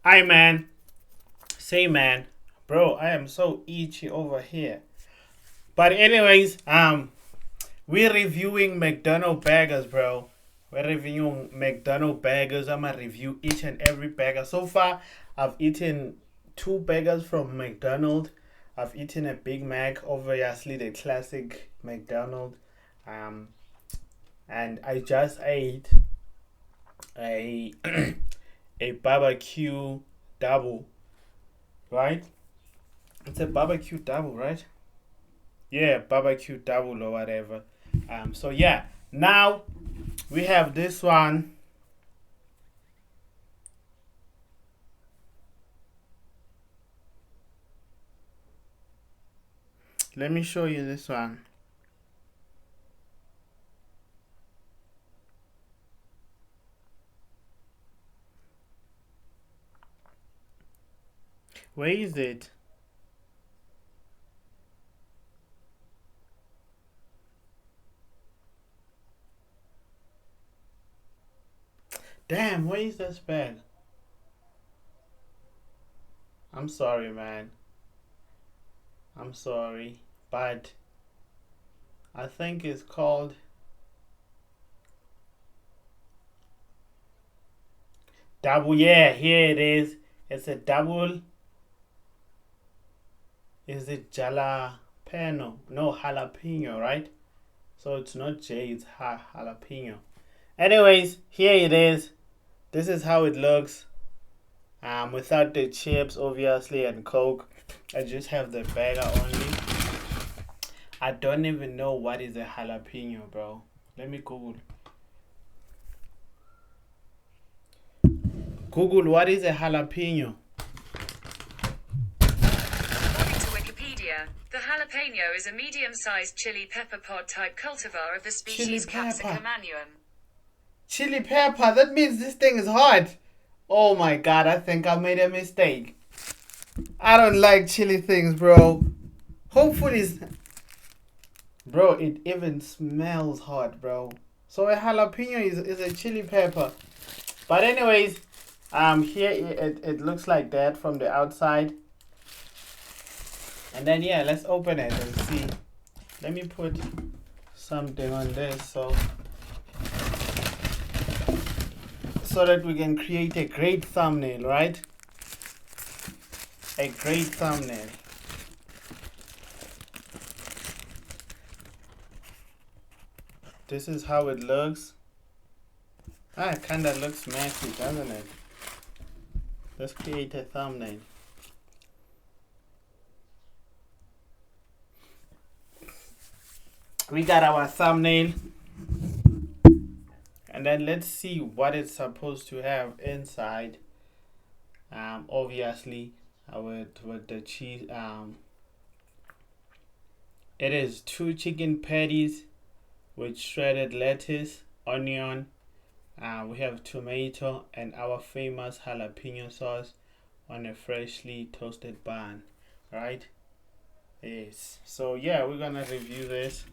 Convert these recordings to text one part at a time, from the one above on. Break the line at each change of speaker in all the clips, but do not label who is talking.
Hi, man. Say, man. Bro, I am so itchy over here. But anyways, we're reviewing McDonald's burgers, bro. We're reviewing McDonald's burgers. I'm gonna review each and every burger. So far, I've eaten two burgers from McDonald's. I've eaten a Big Mac, obviously the classic McDonald's. Um, and I just ate a a barbecue double, right? It's a barbecue double, right? Yeah, barbecue double or whatever. So yeah, now we have this one. Let me show you this one. Where is it? Damn, where is this bag? I'm sorry, man. I'm sorry, but I think it's called double. Yeah, here it is. It's a double. Is it jalapeno? No, jalapeno, right? So it's not J, it's jalapeno. Anyways, here it is. This is how it looks. Without the chips, obviously, and Coke. I just have the burger only. I don't even know what is a jalapeno, bro. Let me Google. Google, what is a jalapeno?
According to Wikipedia, the jalapeno is a medium-sized chili pepper pod type cultivar of the species Capsicum annuum.
Chili pepper, that means this thing is hot. Oh my god, I think I made a mistake. I don't like chili things, bro. Hopefully, bro, it even smells hot, bro. So a jalapeno is a chili pepper. But anyways, here it looks like that from the outside. And then yeah, let's open it and see. Let me put something on this so that we can create a great thumbnail, right? A great thumbnail. This is how it looks. It kinda looks messy, doesn't it? Let's create a thumbnail. We got our thumbnail. And then let's see what it's supposed to have inside. Obviously, with the cheese. It is two chicken patties with shredded lettuce, onion. We have tomato and our famous jalapeno sauce on a freshly toasted bun, right? Yes. So yeah, we're gonna review this.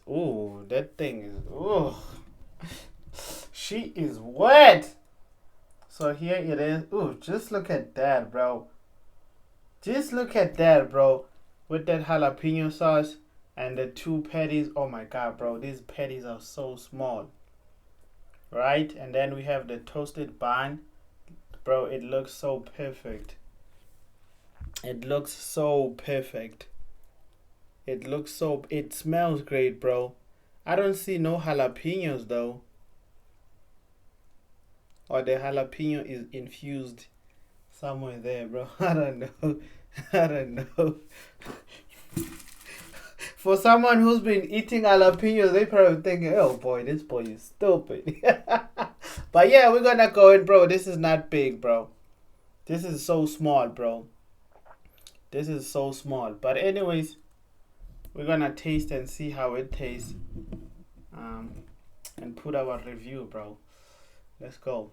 Oh, that thing is. Oh, she is wet. So here it is. Oh, just look at that, bro. Just look at that, bro. With that jalapeno sauce and the two patties. Oh my god, bro. These patties are so small. Right? And then we have the toasted bun. Bro, it looks so perfect. It looks so perfect. It smells great, bro. I don't see no jalapenos though. Or the jalapeno is infused somewhere there, bro. I don't know. I don't know. For someone who's been eating jalapenos, they probably thinking, oh boy, this boy is stupid. But yeah, we're gonna go in, bro. This is not big, bro. This is so small, bro. This is so small. But anyways, we're gonna taste and see how it tastes. And put our review, bro. Let's go.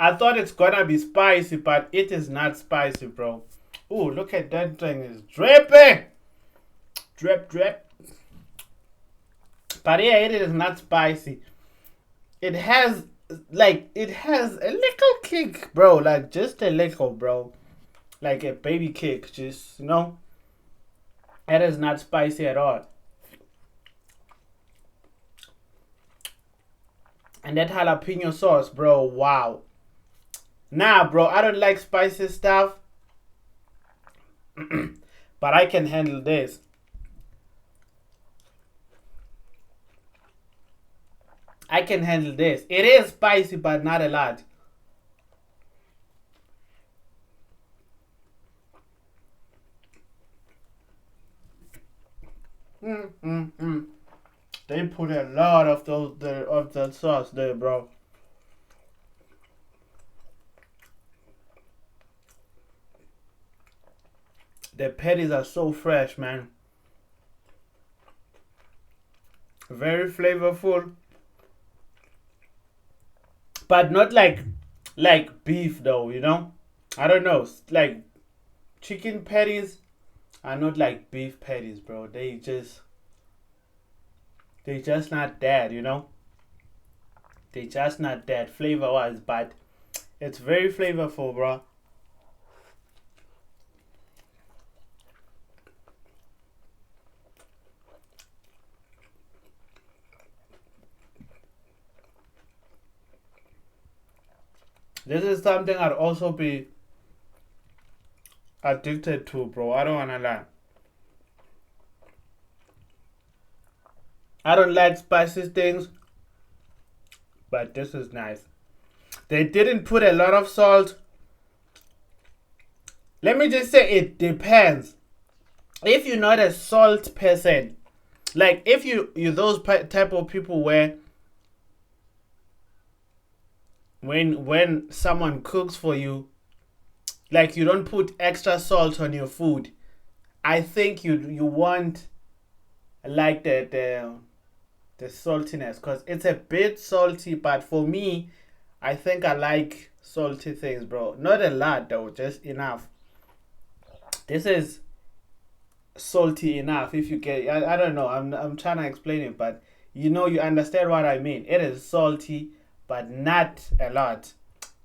I thought it's gonna be spicy, but it is not spicy, bro. Ooh, look at that thing. It's dripping. Drip, drip. But yeah, it is not spicy. It has, it has a little kick, bro. Like, just a little, bro. Like a baby kick, just, It is not spicy at all. And that jalapeno sauce, bro, wow. Nah, bro, I don't like spicy stuff. But I can handle this. I can handle this. It is spicy, but not a lot. They put a lot of the sauce there, bro. The patties are so fresh, man. Very flavorful. But not like beef though, I don't know. Like chicken patties are not like beef patties, bro. They just not that, They just not that flavor wise, but it's very flavorful, bro. This is something I'd also be addicted to, bro. I don't wanna lie. I don't like spicy things, but this is nice. They didn't put a lot of salt. Let me just say it depends. If you're not a salt person, like if you're those type of people where when someone cooks for you, like you don't put extra salt on your food, I think you want like the saltiness, because it's a bit salty, but for me, I think I like salty things, bro. Not a lot though, just enough. This is salty enough. If you get, I don't know, I'm trying to explain it, but you understand what I mean. It is salty, but not a lot.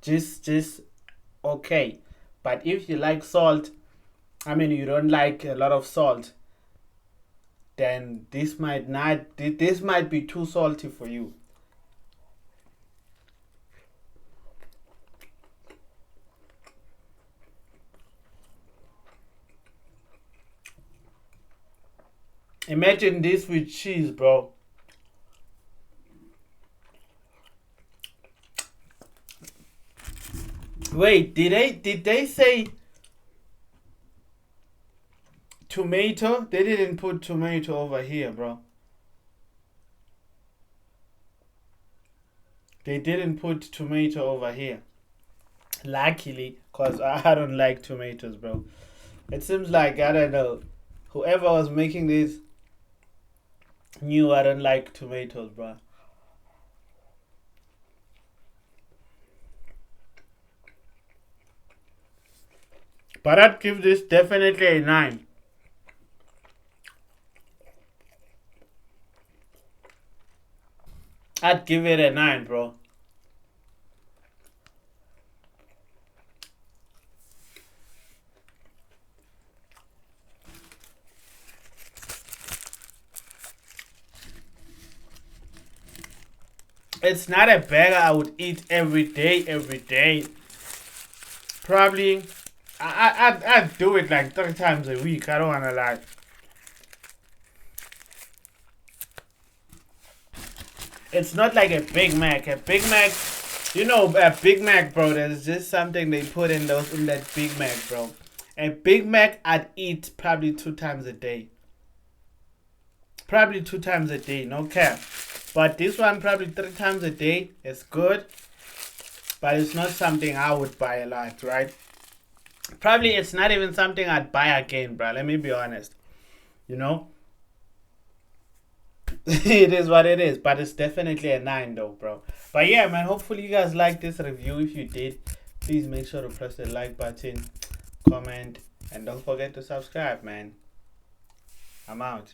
Just okay. But if you like salt, you don't like a lot of salt, then this might be too salty for you. Imagine this with cheese, bro. Wait, did they say tomato? They didn't put tomato over here, bro. They didn't put tomato over here. Luckily, because I don't like tomatoes, bro. It seems like, I don't know, whoever was making this knew I don't like tomatoes, bro. But I'd give this definitely a 9. I'd give it a 9, bro. It's not a burger I would eat every day. Probably, I'd do it like 3 times a week. I don't want to lie. It's not like a Big Mac. A Big Mac, a Big Mac, bro, there's just something they put in that Big Mac, bro. A Big Mac I'd eat probably 2 times a day. Probably 2 times a day, no cap. But this one probably 3 times a day. It's good, but it's not something I would buy a lot, right? Probably it's not even something I'd buy again, bro. Let me be honest. It is what it is, but it's definitely a 9 though, bro. But yeah, man, hopefully you guys liked this review. If you did, please make sure to press the like button, comment, and don't forget to subscribe, man. I'm out.